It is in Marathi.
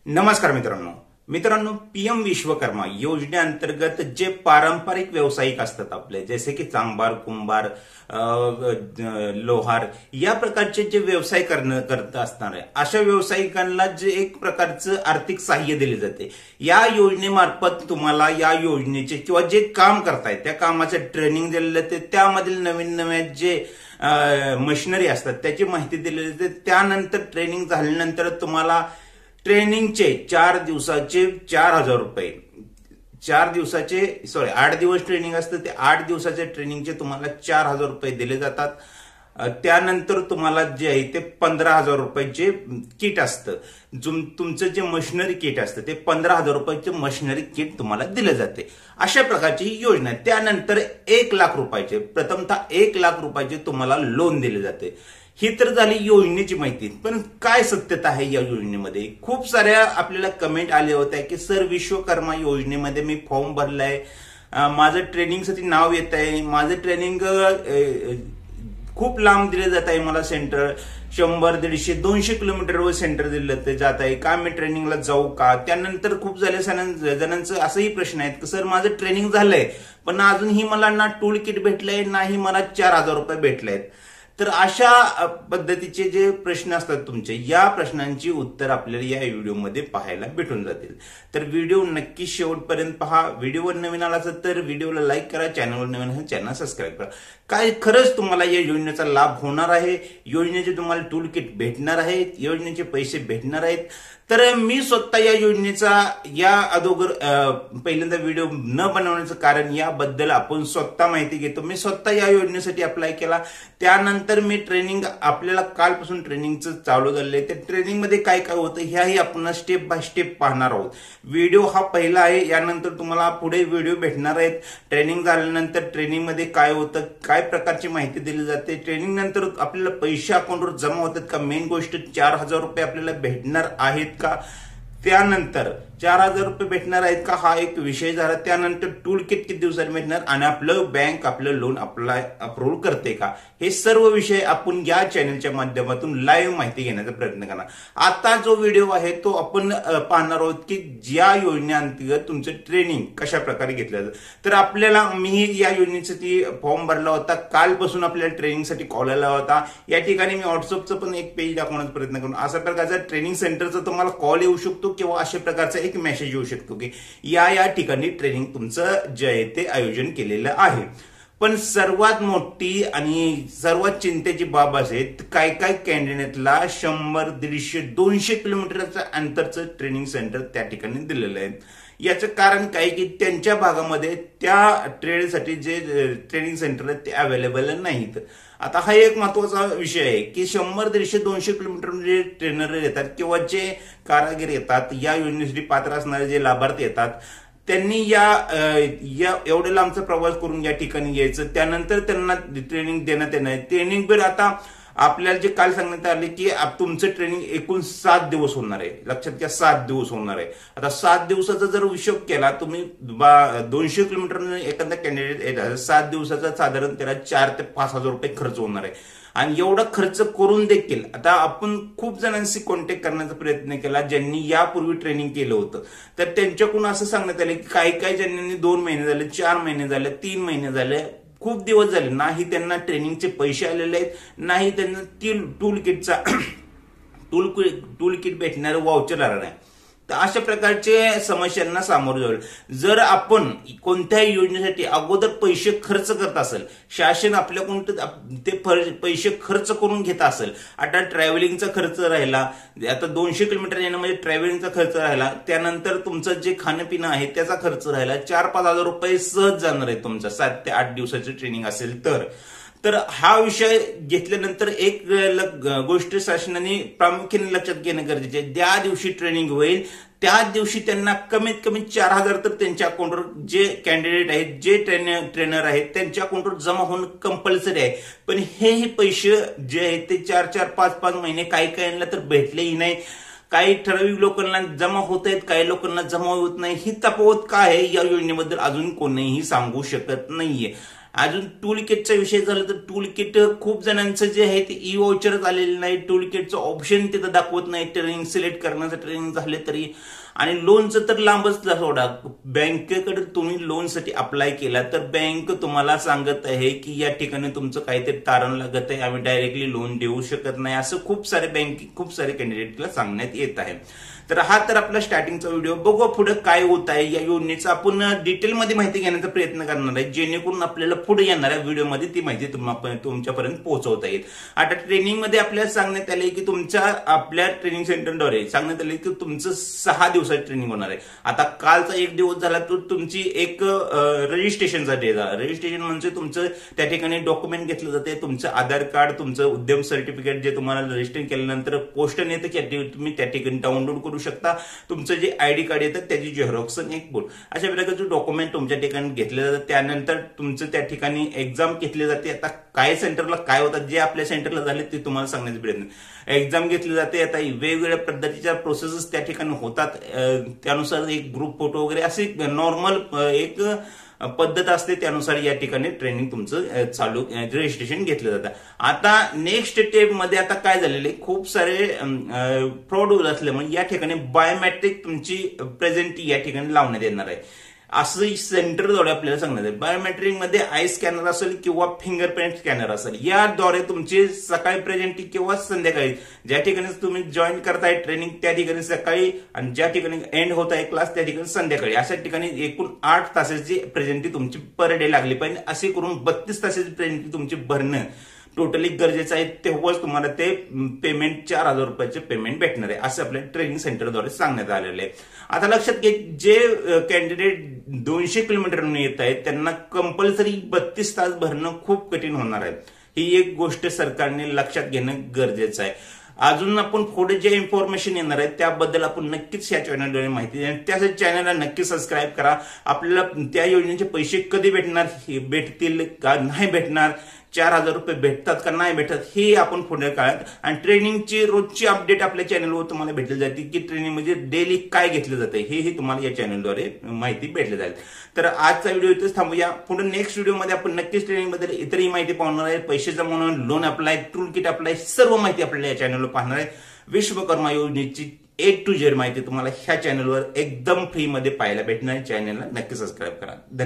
नमस्कार मित्रांनो पीएम विश्वकर्मा योजनेअंतर्गत जे पारंपरिक व्यावसायिक असतात आपले, जसे की चांभार, कुंभार, लोहार या प्रकारचे जे व्यवसाय करत असणार आहे, अशा व्यावसायिकांना जे एक प्रकारचं आर्थिक सहाय्य दिले जाते। या योजनेमार्फत तुम्हाला या योजनेचे किंवा जे काम करताय त्या कामाचे ट्रेनिंग दिलेलं जाते, त्यामधील नवीन जे मशिनरी असतात त्याची माहिती दिली जाते। त्यानंतर ट्रेनिंग झाल्यानंतर तुम्हाला ट्रेनिंगचे 4 दिवसाचे 4,000 रुपये, 8 दिवस ट्रेनिंग असतं, ते 8 दिवसाच्या ट्रेनिंगचे तुम्हाला 4,000 रुपये दिले जातात। त्यानंतर तुम्हाला जे आहे ते 15,000 रुपयाचे किट असतं, तुमचं जे मशिनरी किट असतं ते 15,000 रुपयाचे मशिनरी किट तुम्हाला दिले जाते। अशा प्रकारची ही योजना आहे। त्यानंतर 1 लाख रुपयाचे, प्रथमतः 1 लाख रुपयाचे तुम्हाला लोन दिले जाते। ही तर झाली योजनेची माहिती, पण काय सत्यता आहे या योजनेमध्ये? खूप साऱ्या आपल्याला कमेंट आल्या होत्या की सर, विश्वकर्मा योजनेमध्ये मी फॉर्म भरलाय, माझं ट्रेनिंगसाठी नाव येत आहे, माझं ट्रेनिंग खूप लांब दिले जात आहे, मला सेंटर 100, 150, 200 किलोमीटरवर सेंटर दिलं जात आहे, का मी ट्रेनिंगला जाऊ का? त्यानंतर खूप जणांचं असंही प्रश्न आहेत की सर, माझं ट्रेनिंग झालंय पण अजूनही मला ना टूल किट भेटलंय, नाही मला 4,000 रुपये भेटलेत। तर अशा पद्धतीचे जे प्रश्न असतात तुमचे, या प्रश्नांची उत्तर आपल्याला या व्हिडिओमध्ये पाहायला भेटून जातील। तर व्हिडिओ नक्की शेवटपर्यंत पहा। व्हिडिओवर नवीन आला असेल तर व्हिडिओला लाईक करा, चॅनलवर नवीन असेल चॅनल सबस्क्राईब करा। काय खरंच तुम्हाला या योजनेचा लाभ होणार आहे, योजनेचे तुम्हाला टूल किट भेटणार आहे, योजनेचे पैसे भेटणार आहेत। तर मी स्वतः या योजनेचा या अगोदर पहिल्यांदा व्हिडिओ न बनवण्याचं कारण याबद्दल आपण स्वतः माहिती घेतो। मी स्वतः या योजनेसाठी अप्लाय केला, त्यानंतर मी ट्रेनिंग आपल्याला कालपासून ट्रेनिंगचं चालू झालंय। त्या ट्रेनिंगमध्ये काय काय होतं ह्याही आपण स्टेप बाय स्टेप पाहणार आहोत। व्हिडिओ हा पहिला आहे, यानंतर तुम्हाला पुढे व्हिडिओ भेटणार आहेत। ट्रेनिंग झाल्यानंतर ट्रेनिंगमध्ये काय होतं, काय प्रकारची माहिती दिली जाते, ट्रेनिंग नंतर आपल्याला पैसे अकाउंटवर जमा होतात का, मेन गोष्ट 4,000 रुपये आपल्याला भेटणार आहेत का, त्यानंतर 4,000 रुपये भेटणार आहेत का, हा एक विषय झाला। त्यानंतर टूल किट किती दिवसात भेटणार आणि आपलं बँक आपलं लोन अप्रूव्ह करते का, हे सर्व विषय आपण या चॅनलच्या माध्यमातून लाईव्ह माहिती घेण्याचा प्रयत्न करणार। आता जो व्हिडिओ आहे तो आपण पाहणार आहोत की ज्या योजनेअंतर्गत तुमचं ट्रेनिंग कशा प्रकारे घेतलं जातं। तर आपल्याला मी या योजनेसाठी फॉर्म भरला होता, कालपासून आपल्याला ट्रेनिंगसाठी कॉल आला होता। या ठिकाणी मी व्हॉट्सअपचं पण एक पेज दाखवण्याचा प्रयत्न करून अशा प्रकारचा ट्रेनिंग सेंटरचा तुम्हाला कॉल येऊ शकतो किंवा अशा प्रकारचा एक मेसेज येऊ शकतो की या ठिकाणी ट्रेनिंग तुमचं जे आहे ते आयोजन केलेलं आहे। पण सर्वात मोठी आणि सर्वात चिंतेची बाब असे, काय कॅन्डिडेटला 100, 150, 200 किलोमीटरच्या अंतरचं ट्रेनिंग सेंटर त्या ठिकाणी दिलेलं आहे। याचं कारण काय की त्यांच्या भागामध्ये त्या ट्रेडसाठी जे ट्रेनिंग सेंटर आहेत ते अवेलेबल नाहीत। आता हा एक महत्वाचा विषय आहे की 100, 150, 200 किलोमीटर जे ट्रेनर येतात किंवा जे कारागीर येतात, या योजनेसाठी पात्र असणारे जे लाभार्थी येतात, त्यांनी या एवढ्या लांबचा प्रवास करून या ठिकाणी यायचं, त्यानंतर त्यांना ट्रेनिंग देण्यात येणार। ट्रेनिंग पण आता आपल्याला जे काल सांगण्यात आले की तुमचं ट्रेनिंग एकूण 7 दिवस होणार आहे, लक्षात घ्या 7 दिवस होणार आहे। आता 7 दिवसाचा जर हिशोब केला तुम्ही, 200 किलोमीटर एखादा कॅन्डिडेट येतात, 7 दिवसाचा साधारण त्याला 4,000 ते 5,000 रुपये खर्च होणार आहे। आणि एवढा खर्च करून देखील आता आपण खूप जणांशी कॉन्टॅक्ट करण्याचा प्रयत्न केला ज्यांनी यापूर्वी ट्रेनिंग केलं होतं, तर त्यांच्याकडून असं सांगण्यात आलं की काही ज्यांनी 2 महिने झाले, 4 महिने झाले, 3 महिने झाले, खूप दिवस झाले, नाही त्यांना ट्रेनिंगचे पैसे आलेले आहेत, नाही त्यांना टूल किट भेटणारं वाउचर आलं नाही। तर अशा प्रकारचे समस्यांना सामोरं जाऊ। जर आपण कोणत्याही योजनेसाठी अगोदर पैसे खर्च करत असेल, शासन आपल्याकडून ते पैसे खर्च करून घेत असेल, आता ट्रॅव्हलिंगचा खर्च राहिला, आता 200 किलोमीटर येणं म्हणजे ट्रॅव्हलिंगचा खर्च राहिला, त्यानंतर तुमचं जे खाणं पिणं आहे त्याचा खर्च राहिला, 4-5 हजार रुपये सहज जाणार आहे तुमचा 7 ते 8 दिवसाचं ट्रेनिंग असेल तर हा विषय घेतल्यानंतर एक गोष्ट शासनाने प्रामुख्याने लक्षात घेणं गरजेचे आहे। ज्या दिवशी ट्रेनिंग होईल त्या दिवशी त्यांना कमीत कमी 4,000 तर त्यांच्या अकाउंटवर जे कॅन्डिडेट आहेत, जे ट्रेनर आहेत त्यांच्या अकाउंटवर जमा होणं कंपल्सरी आहे। पण हेही पैसे जे आहेत ते 4-4, 5-5 महिने काही तर भेटलेही नाही, काही ठराविक लोकांना जमा होत आहेत, काही लोकांना जमा होत नाही। ही तफावत काय आहे या योजनेबद्दल अजून कोणीही सांगू शकत नाहीये। अजून टूल किटचा विषय झाला तर टूल किट खूप जणांचं जे आहे ते ई वाउचरच आलेलं नाही, टूल किटचं ऑप्शन तिथं दाखवत नाही ट्रेनिंग सिलेक्ट करण्याचं, ट्रेनिंग झाले तरी. आणि लोनचं तर लांबच सोडा, बँकेकडे तुम्ही लोनसाठी अप्लाय केला तर बँक तुम्हाला सांगत आहे की या ठिकाणी तुमचं काहीतरी तारण लागत आहे, आम्ही डायरेक्टली लोन देऊ शकत नाही, असं खूप सारे कॅन्डिडेटला सांगण्यात येत आहे. तर हा तर आपला स्टार्टिंगचा व्हिडिओ. बघू पुढे काय होत आहे या योजनेचा, आपण डिटेलमध्ये माहिती घेण्याचा प्रयत्न करणार आहे जेणेकरून आपल्याला पुढे येणाऱ्या व्हिडिओमध्ये ती माहिती तुमच्यापर्यंत पोहोचवता येईल. आता ट्रेनिंगमध्ये आपल्याला सांगण्यात आले की आपल्या ट्रेनिंग सेंटरद्वारे सांगण्यात आले की तुमचं 6 दिवसाची ट्रेनिंग होणार आहे. आता कालचा 1 दिवस झाला तर तुमची एक रजिस्ट्रेशनचा डे झाला. रजिस्ट्रेशन म्हणजे तुमचं त्या ठिकाणी डॉक्युमेंट घेतलं जाते, तुमचं आधार कार्ड, तुमचं उद्यम सर्टिफिकेट जे तुम्हाला रजिस्टर केल्यानंतर पोस्टन येतं की तुम्ही त्या ठिकाणी डाउनलोड करू शकता. तुमचं जे आयडी कार्ड येतं त्याची झेरॉक्स आणि एक बोर्ड अशा प्रकारचे डॉक्युमेंट तुमच्या ठिकाणी घेतले जातात. त्यानंतर तुमचं त्या ठिकाणी एक्झाम घेतली जाते. आता काय सेंटरला काय होतात, जे आपल्या सेंटरला झाले ते तुम्हाला सांगण्याचा प्रयत्न. एक्झाम घेतली जाते. आता वेगवेगळ्या पद्धतीच्या प्रोसेसेस त्या ठिकाणी होतात, त्यानुसार एक ग्रुप फोटो वगैरे असे नॉर्मल एक पद्धत असते, त्यानुसार या ठिकाणी ट्रेनिंग तुमचं चालू रजिस्ट्रेशन घेतलं जातं. आता नेक्स्ट स्टेप मध्ये आता काय झालेले खूप सारे फ्रॉड होत असल्यामुळे या ठिकाणी बायोमेट्रिक तुमची प्रेझेंट या ठिकाणी लावण्यात येणार आहे, असं सेंटरद्वारे आपल्याला सांगण्यात आहे. बायोमेट्रिक मध्ये आय स्कॅनर असेल किंवा फिंगरप्रिंट स्कॅनर असेल, याद्वारे तुमची सकाळी प्रेझेंट किंवा संध्याकाळी ज्या ठिकाणी तुम्ही जॉईन करताय ट्रेनिंग त्या ठिकाणी सकाळी आणि ज्या ठिकाणी एंड होत आहे क्लास त्या ठिकाणी संध्याकाळी, अशा ठिकाणी एकूण 8 तासाची प्रेझेंटी तुमची पर डे लागली पाहिजे. असे करून 32 तासाची प्रेझेंटी तुमची भरणं टोटली गरजेचं आहे, तेव्हाच तुम्हाला ते पेमेंट 4,000 रुपयाचे पेमेंट भेटणार आहे, असं आपल्या ट्रेनिंग सेंटरद्वारे सांगण्यात आलेलं आहे. आता लक्षात घे, जे कॅन्डिडेट 200 किलोमीटरवरून येत आहेत त्यांना कंपल्सरी 32 तास भरणं खूप कठीण होणार आहे. ही एक गोष्ट सरकारने लक्षात घेणं गरजेचं आहे. अजून आपण पुढे जे इन्फॉर्मेशन येणार आहे त्याबद्दल आपण नक्कीच या चॅनलद्वारे माहिती देणार. त्यासाठी चॅनलला नक्की सबस्क्राईब करा. आपल्याला त्या योजनेचे पैसे कधी भेटणार, भेटतील का नाही भेटणार, 4,000 रुपये भेटतात का नाही भेटतात, हे आपण पुढे काळात आणि ट्रेनिंगची रोजची अपडेट आपल्या चॅनलवर तुम्हाला भेटली जाते की ट्रेनिंग म्हणजे डेली काय घेतलं जातं हे तुम्हाला या चॅनलद्वारे माहिती भेटली जाईल. तर आजचा व्हिडिओ इथेच थांबूया. पुढे नेक्स्ट व्हिडिओमध्ये आपण नक्कीच ट्रेनिंग बद्दल इतरही माहिती पाहणार आहे. पैसे जमवणं, loan apply, tool kit apply, सर्व माहिती आपल्याला या चॅनलवर पाहणार आहे. विश्वकर्मा योजनेची A to Z माहिती तुम्हाला ह्या चॅनलवर एकदम फ्री मध्ये पाहायला भेटणार. चॅनलला नक्की सबस्क्राईब करा. धन्यवाद.